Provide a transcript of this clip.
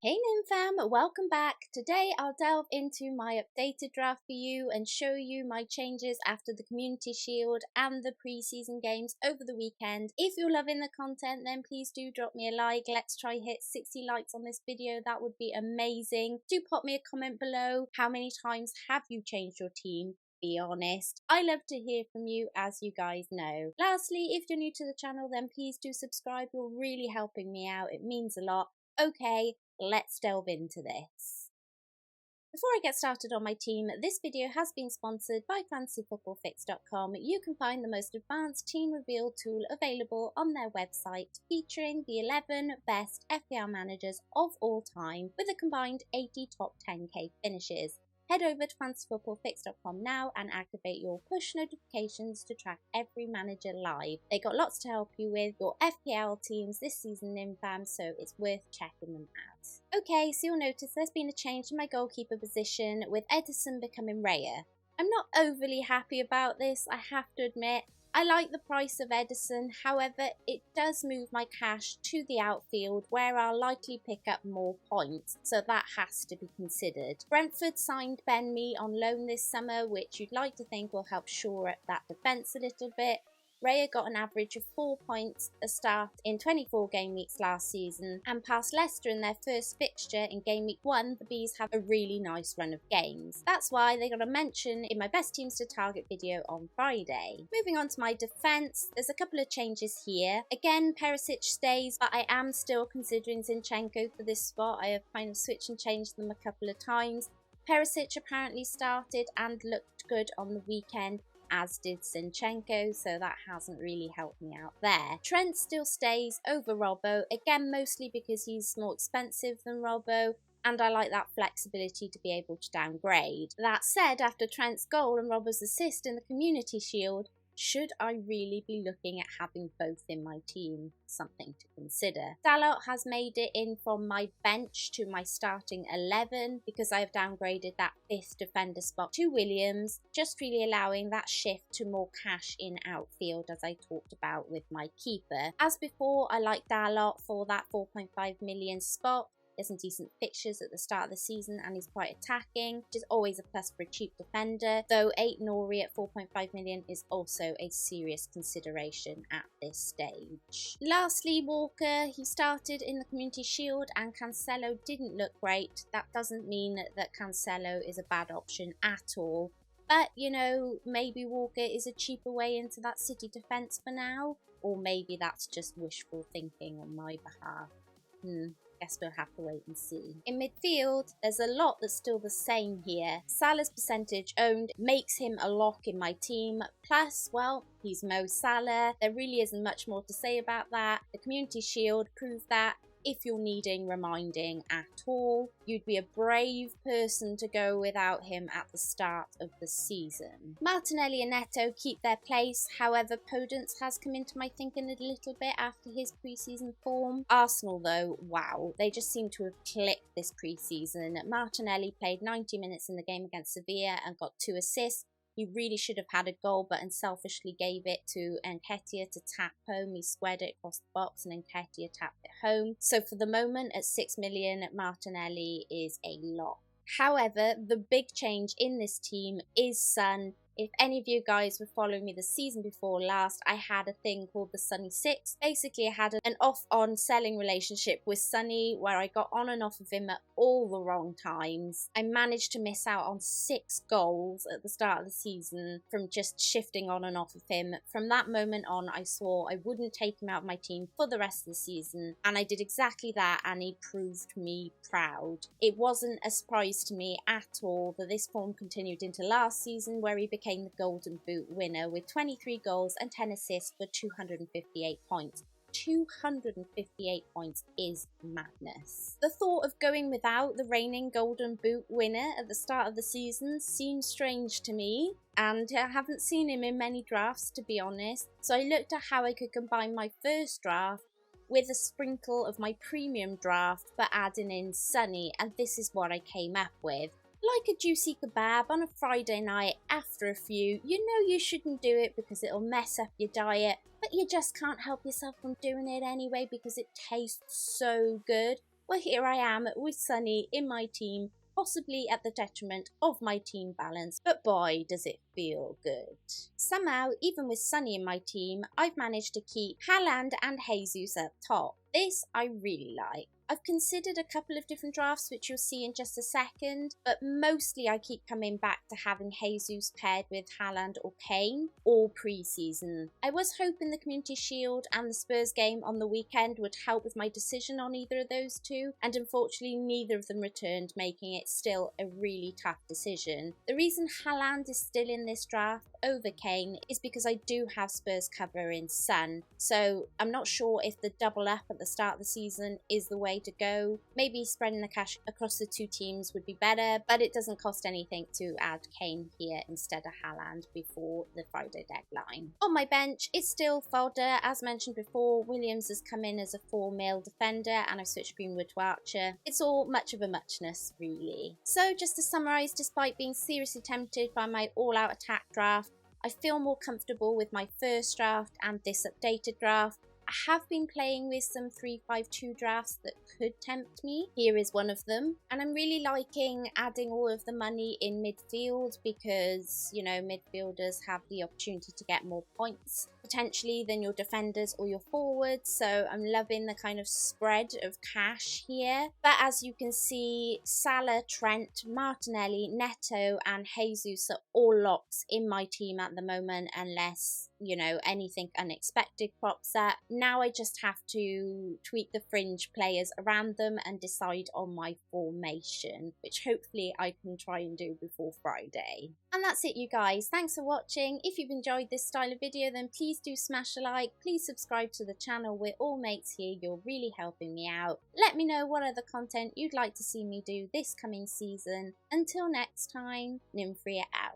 Hey Lynn fam, welcome back. Today I'll delve into my updated draft for you and show you my changes after the Community Shield and the pre-season games over the weekend. If you're loving the content, then please do drop me a like. Let's try hit 60 likes on this video, that would be amazing. Do pop me a comment below. How many times have you changed your team? Be honest. I love to hear from you, as you guys know. Lastly, if you're new to the channel, then please do subscribe. You're really helping me out. It means a lot. Okay, let's delve into this. Before I get started on my team, this video has been sponsored by FantasyFootballFix.com. You can find the most advanced team reveal tool available on their website, featuring the 11 best FPL managers of all time with a combined 80 top 10k finishes. Head over to FantasyFootballFix.com now and activate your push notifications to track every manager live. They got lots to help you with your FPL teams this season in fam, so it's worth checking them out. Okay, so you'll notice there's been a change in my goalkeeper position, with Edison becoming Raya. I'm not overly happy about this, I have to admit. I like the price of Edison, however, it does move my cash to the outfield where I'll likely pick up more points, so that has to be considered. Brentford signed Ben Mee on loan this summer, which you'd like to think will help shore up that defence a little bit. Raya got an average of 4 points a start in 24 game weeks last season and passed Leicester in their first fixture in game week 1. The Bees have a really nice run of games. That's why they got a mention in my best teams to target video on Friday. Moving on to my defence, there's a couple of changes here. Again, Perisic stays, but I am still considering Zinchenko for this spot. I have kind of switched and changed them a couple of times. Perisic apparently started and looked good on the weekend, as did Zinchenko, so that hasn't really helped me out there. Trent still stays over Robbo, again mostly because he's more expensive than Robbo, and I like that flexibility to be able to downgrade. That said, after Trent's goal and Robbo's assist in the Community Shield, should I really be looking at having both in my team? Something to consider. Dalot has made it in from my bench to my starting 11 because I have downgraded that 5th defender spot to Williams, just really allowing that shift to more cash in outfield as I talked about with my keeper. As before, I like Dalot for that 4.5 million spot. There's some decent fixtures at the start of the season and he's quite attacking, which is always a plus for a cheap defender, though 8 Nori at 4.5 million is also a serious consideration at this stage. Lastly, Walker, he started in the Community Shield and Cancelo didn't look great. That doesn't mean that Cancelo is a bad option at all, but you know, maybe Walker is a cheaper way into that City defence for now, or maybe that's just wishful thinking on my behalf. Guess we'll have to wait and see. In midfield, there's a lot that's still the same here. Salah's percentage owned makes him a lock in my team. Plus, well, he's Mo Salah. There really isn't much more to say about that. The Community Shield proved that. If you're needing reminding at all, you'd be a brave person to go without him at the start of the season. Martinelli and Neto keep their place, however Podence has come into my thinking a little bit after his pre-season form. Arsenal though, wow, they just seem to have clicked this pre-season. Martinelli played 90 minutes in the game against Sevilla and got 2 assists. He really should have had a goal, but unselfishly gave it to Nketiah to tap home. He squared it across the box and Nketiah tapped it home. So for the moment, at 6 million, Martinelli is a lock. However, the big change in this team is Son. If any of you guys were following me the season before last, I had a thing called the Sonny 6. Basically, I had an off-on selling relationship with Sonny where I got on and off of him at all the wrong times. I managed to miss out on 6 goals at the start of the season from just shifting on and off of him. From that moment on, I swore I wouldn't take him out of my team for the rest of the season, and I did exactly that, and he proved me proud. It wasn't a surprise to me at all that this form continued into last season, where he became the Golden Boot winner with 23 goals and 10 assists for 258 points. 258 points is madness. The thought of going without the reigning Golden Boot winner at the start of the season seems strange to me, and I haven't seen him in many drafts, to be honest. So I looked at how I could combine my first draft with a sprinkle of my premium draft, but adding in Sonny, and this is what I came up with. Like a juicy kebab on a Friday night after a few, you know you shouldn't do it because it'll mess up your diet, but you just can't help yourself from doing it anyway because it tastes so good. Well, here I am with Sunny in my team, possibly at the detriment of my team balance, but boy does it feel good. Somehow, even with Sunny in my team, I've managed to keep Haaland and Jesus up top. This I really like. I've considered a couple of different drafts, which you'll see in just a second, but mostly I keep coming back to having Jesus paired with Haaland or Kane all pre-season. I was hoping the Community Shield and the Spurs game on the weekend would help with my decision on either of those two, and unfortunately neither of them returned, making it still a really tough decision. The reason Haaland is still in this draft over Kane is because I do have Spurs cover in Son, so I'm not sure if the double up at the start of the season is the way to go. Maybe spreading the cash across the two teams would be better, but it doesn't cost anything to add Kane here instead of Haaland before the Friday deadline. On my bench, it's still fodder. As mentioned before, Williams has come in as a 4 mil defender and I've switched Greenwood to Archer. It's all much of a muchness, really. So just to summarise, despite being seriously tempted by my all-out attack draft, I feel more comfortable with my first draft and this updated draft. I have been playing with some 3-5-2 drafts that could tempt me. Here is one of them. And I'm really liking adding all of the money in midfield because, you know, midfielders have the opportunity to get more points potentially than your defenders or your forwards. So I'm loving the kind of spread of cash here. But as you can see, Salah, Trent, Martinelli, Neto and Jesus are all locks in my team at the moment unless, you know, anything unexpected crops up. Now I just have to tweak the fringe players around them and decide on my formation, which hopefully I can try and do before Friday. And that's it, you guys. Thanks for watching. If you've enjoyed this style of video, then please do smash a like. Please subscribe to the channel. We're all mates here. You're really helping me out. Let me know what other content you'd like to see me do this coming season. Until next time, Nymphrya out.